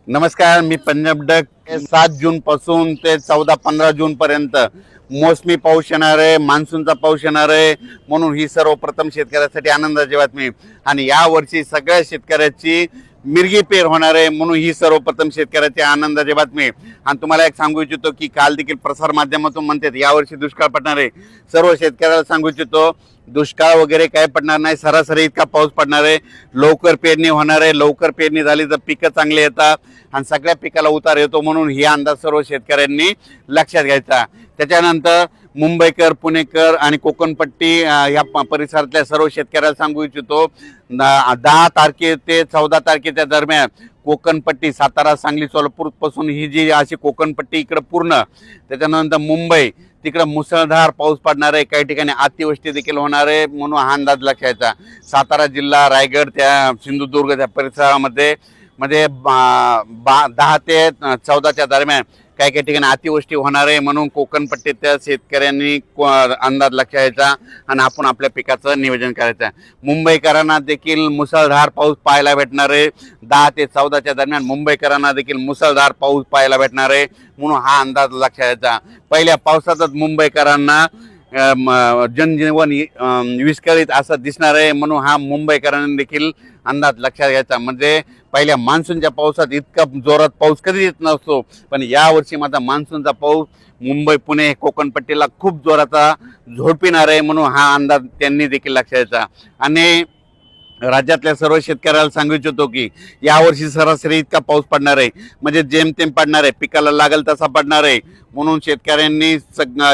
नमस्कार, मी पंजाब डक. 7 जून पासून ते 14-15 जून पर्यंत मोसमी पाऊस येणार आहे, मान्सूनचा पाऊस येणार आहे. म्हणून ही सर्वप्रथम शेतकऱ्यासाठी आनंदाची बातमी. आणि या वर्षी सगळ्या शेतकऱ्याची मिरगी पेर होणार आहे, म्हणून ही सर्वप्रथम शेतकऱ्याची आनंदाची बातमी. आणि तुम्हाला एक सांगू इच्छितो की काल देखील प्रसार माध्यमातून म्हणतात यावर्षी दुष्काळ पडणार आहे. सर्व शेतकऱ्याला सांगू इच्छितो दुष्काळ वगैरे काय पडणार नाही, सरासरी इतका पाऊस पडणार आहे. लवकर पेरणी होणार आहे. लवकर पेरणी झाली तर पिकं चांगली येतात आणि सगळ्या पिकाला उतार येतो. म्हणून ही अंदाज सर्व शेतकऱ्यांनी लक्षात घ्यायचा. त्याच्यानंतर मुंबईकर, पुणेकर आणि कोकणपट्टी या परिसरातल्या सर्व शेतकऱ्याला सांगू इच्छितो 10 तारखे ते 14 तारखेच्या दरम्यान कोकणपट्टी सातारा, सांगली, सोलापूर पासून ही जी अशी कोकणपट्टी इकडे पूर्ण, त्याच्यानंतर मुंबई तिकडे मुसळधार पाऊस पडणार आहे. काही ठिकाणी अतिवृष्टी देखील होणार आहे, म्हणून हा अंदाज लक्षायचा. सातारा जिल्हा, रायगड, त्या सिंधुदुर्ग त्या परिसरामध्ये 10 ते 14च्या दरम्यान काही काही ठिकाणी अतिवृष्टी होणार आहे. म्हणून कोकणपट्टीच्या शेतकऱ्यांनी अंदाज लक्षायचा आणि आपण आपल्या पिकाचं नियोजन करायचं. मुंबईकरांना देखील मुसळधार पाऊस पाहायला भेटणार आहे. 10 ते 14च्या दरम्यान मुंबईकरांना देखील मुसळधार पाऊस पाहायला भेटणार आहे, म्हणून हा अंदाज लक्षायचा. पहिल्या पावसातच मुंबईकरांना जनजीवन विस्कळीत असं दिसणार आहे, म्हणून हा मुंबईकरांनी देखील अंदाज लक्षात घ्यायचा. म्हणजे पहिल्या मान्सूनच्या पावसात इतका जोरात पाऊस कधी येत नसतो, पण यावर्षी माझा मान्सूनचा पाऊस मुंबई, पुणे, कोकणपट्टीला खूप जोराचा झोडपिणार आहे, म्हणून हा अंदाज त्यांनी देखील लक्षात घ्यायचा. आणि राज्यातल्या सर्व शेतकऱ्याला सांगू इच्छितो की यावर्षी सरासरी इतका पाऊस पडणार आहे, म्हणजे जेमतेम पडणार आहे, पिकाला लागेल तसा पडणार आहे. म्हणून शेतकऱ्यांनी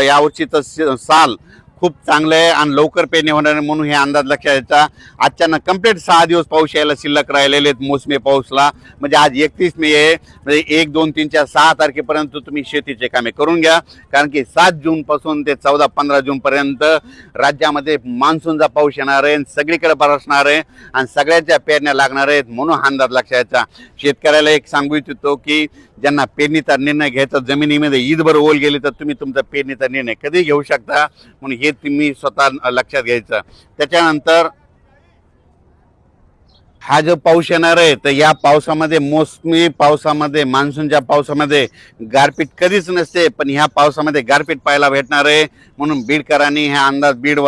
यावर्षीचं साल खूप चांगलं आहे आणि लवकर पेरणी होणार आहे, म्हणून हे अंदाज लक्षात घ्यायचा. अचानक कंप्लीट 6 दिवस पाऊस यायला शिल्लक राहिलेले आहेत मोसमी पाऊसला. म्हणजे आज 31 मे आहे, म्हणजे 1, 2, 3, 4, 6 तारखेपर्यंत तुम्ही शेतीचे कामे करून घ्या. कारण की 7 जून पासून ते 14-15 जून पर्यंत राज्यामध्ये मान्सूनचा पाऊस येणार आहे, सगळीकडे बरसणार आहे आणि सगळ्याच्या पेरण्या लागणार आहेत, म्हणून हा अंदाज लक्षात घ्यायचा. शेतकऱ्याला एक सांगू इच्छितो की ज्यांना पेरणीचा निर्णय घ्यायचा, जमिनीमध्ये ईदभर ओल गेली तर तुम्ही तुमचा पेरणीचा निर्णय कधी घेऊ शकता, म्हणून हे तुम्ही स्वतः लक्षात घ्यायचं. त्याच्यानंतर हा जो पाऊस येणार आहे तर या पावसामध्ये, मोसमी पावसामध्ये, मान्सूनच्या पावसामध्ये गारपीट कधीच नसते, पण ह्या पावसामध्ये गारपीट पाहायला भेटणार आहे. म्हणून बीडकरांनी हा अंदाज बीड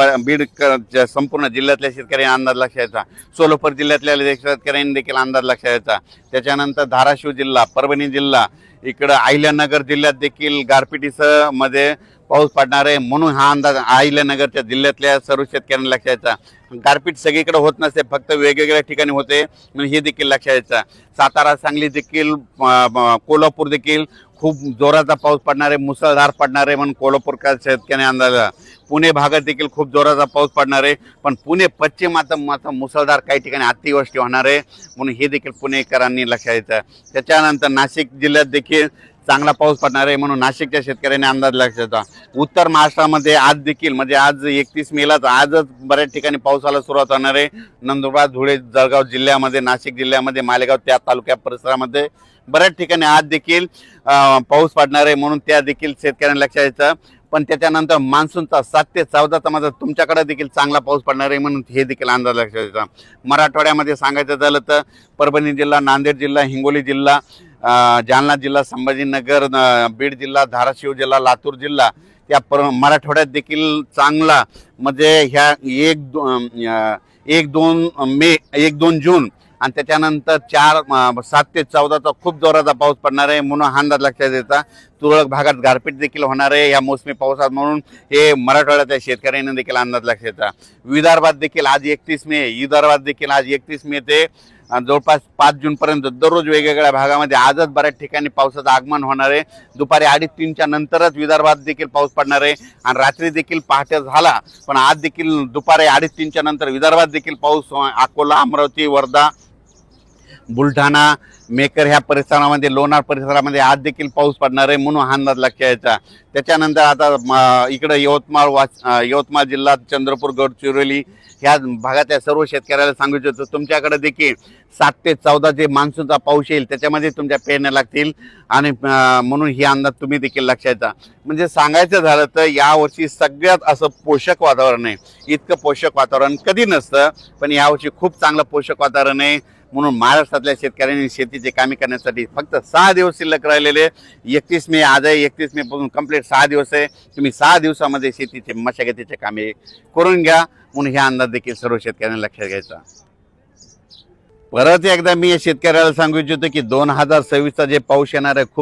संपूर्ण जिल्ह्यातल्या शेतकऱ्यांनी अंदाज लक्षायचा. सोलापूर जिल्ह्यातल्या शेतकऱ्यांनी देखील अंदाज लक्षायचा. त्याच्यानंतर धाराशिव जिल्हा, परभणी जिल्हा, इकडं अहिल्यानगर जिल्ह्यात देखील गारपिटीसह मध्ये पाऊस पडणार आहे, म्हणून हा अंदाज अहिल्यानगरच्या जिल्ह्यातल्या सर्व शेतकऱ्यांना लक्षायचा. गारपीट सगळीकडे होत नसते, फक्त वेगवेगळ्या ठिकाणी होते, म्हणून हे देखील लक्षात घ्यायचं. सातारा, सांगली देखील, कोल्हापूर देखील खूप जोराचा पाऊस पडणार आहे, मुसळधार पडणार आहे, म्हणून कोल्हापूरच्या शेतकऱ्यांनी अंदाज. पुणे भागात देखील खूप जोराचा पाऊस पडणार आहे, पण पुणे पश्चिमात मुसळधार काही ठिकाणी अतिवृष्टी होणार आहे, म्हणून हे देखील पुणेकरांनी लक्षात घ्यायचं. त्याच्यानंतर नाशिक जिल्ह्यात देखील चांगला पाऊस पडणार आहे, म्हणून नाशिकच्या शेतकऱ्यांनी अंदाज लक्षात. उत्तर महाराष्ट्रामध्ये आज देखील, म्हणजे आज 31 मेलाच आजच बऱ्याच ठिकाणी पावसाला सुरुवात होणार आहे. नंदुरबार, धुळे, जळगाव जिल्ह्यामध्ये, नाशिक जिल्ह्यामध्ये, मालेगाव त्या तालुक्या परिसरामध्ये बऱ्याच ठिकाणी आज देखील पाऊस पडणार आहे, म्हणून त्या देखील शेतकऱ्यांनी लक्षात घ्यायचं. पण त्याच्यानंतर मान्सूनचा 7 ते 14चा माझा तुमच्याकडे देखील चांगला पाऊस पडणार आहे, म्हणून हे देखील अंदाज लक्षात घ्यायचा. मराठवाड्यामध्ये सांगायचं झालं तर परभणी जिल्हा, नांदेड जिल्हा, हिंगोली जिल्हा, जालना जिल्हा, संभाजीनगर, बीड जिल्हा, धाराशिव जिल्हा, लातूर जिल्हा या मराठवाड्यात देखील चांगला, म्हणजे ह्या 1-2 जून आणि त्याच्यानंतर 7 ते 14चा खूप जोराचा पाऊस पडणार आहे, म्हणून हा अंदाज लक्षात द्यायचा. तुरळक भागात गारपीट देखील होणार आहे या मोसमी पावसात, म्हणून हे मराठवाड्याच्या शेतकऱ्यांना देखील अंदाज लक्षात द्यायचा. विदर्भात देखील आज 31 मे, विदर्भात देखील आज 31 मे ते जवळपास 5 जून पर्यंत दररोज वेगवेगळ्या भागामध्ये आजच बऱ्याच ठिकाणी पावसाचं आगमन होणार आहे. दुपारी 2:30-3च्या नंतरच विदर्भात देखील पाऊस पडणार आहे आणि रात्री देखील पहाटे झाला, पण आज देखील दुपारी 2:30-3च्या नंतर विदर्भात देखील पाऊस, अकोला, अमरावती, वर्धा, बुलढाणा, मेकर ह्या परिसरामध्ये, लोणार परिसरामध्ये आज देखील पाऊस पडणार आहे, म्हणून हा अंदाज लक्षात घ्यायचा. त्याच्यानंतर आता इकडे यवतमाळ जिल्हा, चंद्रपूर, गडचिरोली ह्या भागातल्या सर्व शेतकऱ्याला सांगू इच्छितो तुमच्याकडे देखील 7 ते 14 जे मान्सूनचा पाऊस येईल त्याच्यामध्ये तुमच्या पेरण्या लागतील आणि म्हणून ही अंदाज तुम्ही देखील लक्षात घ्या. म्हणजे सांगायचं झालं तर यावर्षी सगळ्यात असं पोषक वातावरण आहे. इतकं पोषक वातावरण कधी नसतं, पण यावर्षी खूप चांगलं पोषक वातावरण आहे. म्हणून महाराष्ट्रातल्या शेतकऱ्यांनी शेतीचे कामे करण्यासाठी फक्त 6 दिवस शिल्लक राहिलेले. 31 मे आज आहे, 31 मे पासून कंप्लीट 6 दिवस आहे. तुम्ही 6 दिवसामध्ये शेतीचे मशागतीचे कामे करून घ्या म्हणून ह्या अंदाज देखील सर्व शेतकऱ्यांनी लक्षात घ्यायचा. परत एकदा मी या शेतकऱ्याला सांगू इच्छितो की 2026चा जे पाऊस येणार आहे खूप